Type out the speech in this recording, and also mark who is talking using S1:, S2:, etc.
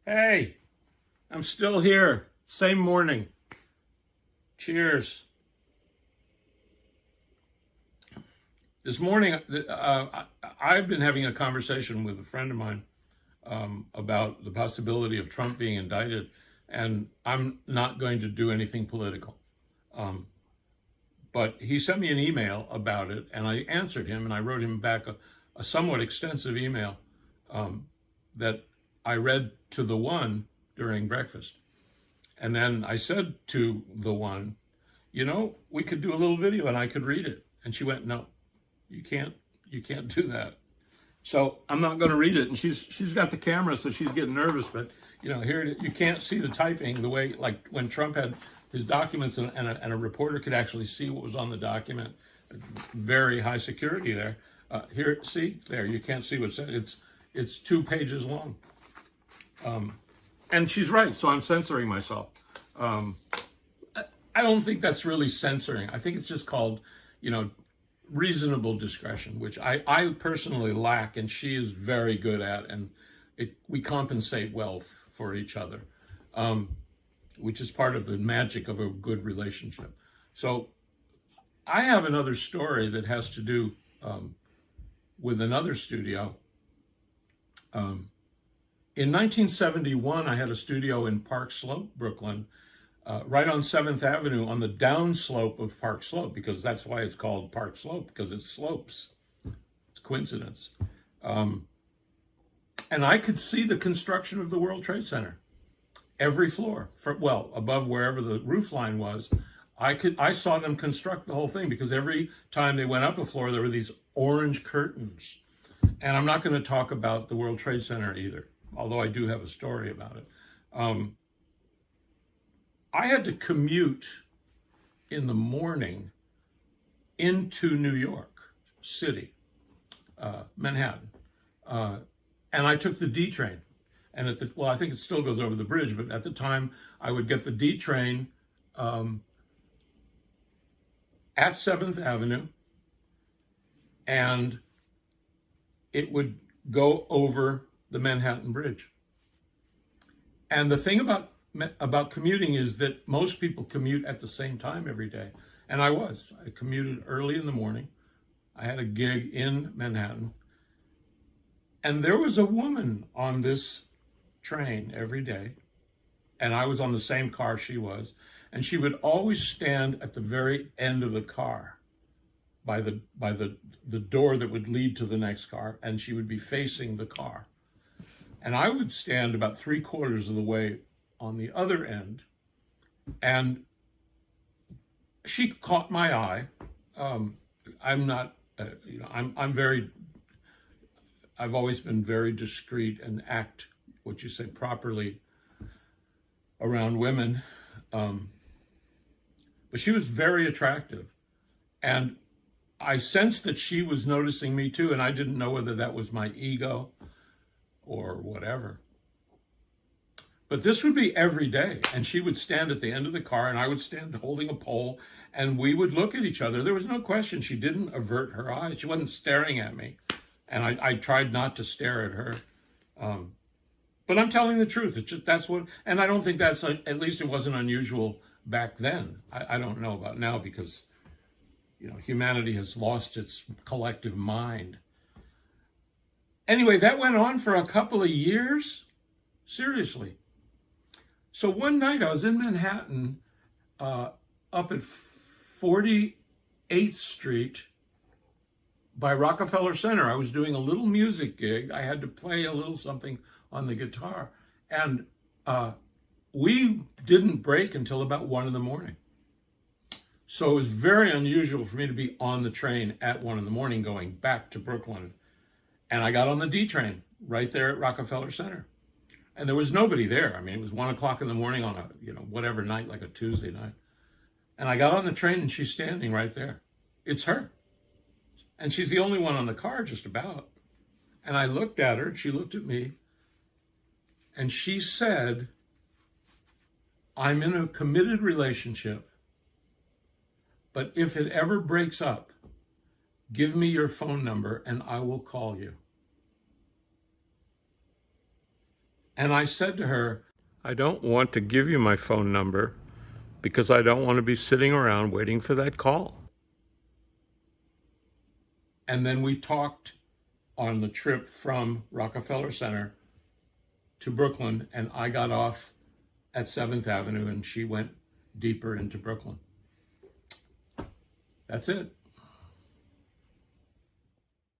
S1: Hey, I'm still here. Same morning. Cheers. This morning, I've been having a conversation with a friend of mine about the possibility of Trump being indicted, and I'm not going to do anything political. Um, but he sent me an email about it, and I answered him, and I wrote him back a somewhat extensive email um, that I read to the one during breakfast. And then I said to the one, we could do a little video and I could read it. And she went, no, you can't, you can't do that. So I'm not going to read it. And she's got the camera, so she's getting nervous. But here you can't see the typing the way, like when Trump had his documents and a reporter could actually see what was on the document. Very high security there. Here, see there, you can't see what's in it. It's 2 pages long. And she's right, so I'm censoring myself. I don't think that's really censoring. I think it's just called, reasonable discretion, which I personally lack, and she is very good at, and we compensate well for each other, which is part of the magic of a good relationship. So I have another story that has to do with another studio. In 1971, I had a studio in Park Slope, Brooklyn, right on 7th Avenue on the downslope of Park Slope, because that's why it's called Park Slope, because it slopes. It's a coincidence. And I could see the construction of the World Trade Center, every floor, above wherever the roof line was. I saw them construct the whole thing, because every time they went up a floor, there were these orange curtains. And I'm not going to talk about the World Trade Center either, although I do have a story about it. I had to commute in the morning into New York City, Manhattan. And I took the D train. And I think it still goes over the bridge, but at the time I would get the D train at 7th Avenue, and it would go over the Manhattan Bridge. And the thing about commuting is that most people commute at the same time every day. And I commuted early in the morning. I had a gig in Manhattan. And there was a woman on this train every day. And I was on the same car she was. And she would always stand at the very end of the car by the door that would lead to the next car. And she would be facing the car. And I would stand about 3/4 of the way on the other end, and she caught my eye. I'm not, I've always been very discreet and act, what you say, properly around women. But she was very attractive. And I sensed that she was noticing me too, and I didn't know whether that was my ego or whatever. But this would be every day. And she would stand at the end of the car, and I would stand holding a pole, and we would look at each other. There was no question. She didn't avert her eyes. She wasn't staring at me. And I tried not to stare at her. But I'm telling the truth. It's just, and I don't think at least it wasn't unusual back then. I don't know about now, because, humanity has lost its collective mind. Anyway, that went on for a couple of years. Seriously. So one night I was in Manhattan, up at 48th Street by Rockefeller Center. I was doing a little music gig. I had to play a little something on the guitar. And we didn't break until about 1 a.m. So it was very unusual for me to be on the train at 1 a.m. going back to Brooklyn. And I got on the D train right there at Rockefeller Center. And there was nobody there. I mean, it was 1 o'clock in the morning on a, whatever night, like a Tuesday night. And I got on the train, and she's standing right there. It's her. And she's the only one on the car, just about. And I looked at her, and she looked at me. And she said, I'm in a committed relationship, but if it ever breaks up, give me your phone number and I will call you. And I said to her, I don't want to give you my phone number because I don't want to be sitting around waiting for that call. And then we talked on the trip from Rockefeller Center to Brooklyn, and I got off at 7th Avenue and she went deeper into Brooklyn. That's it.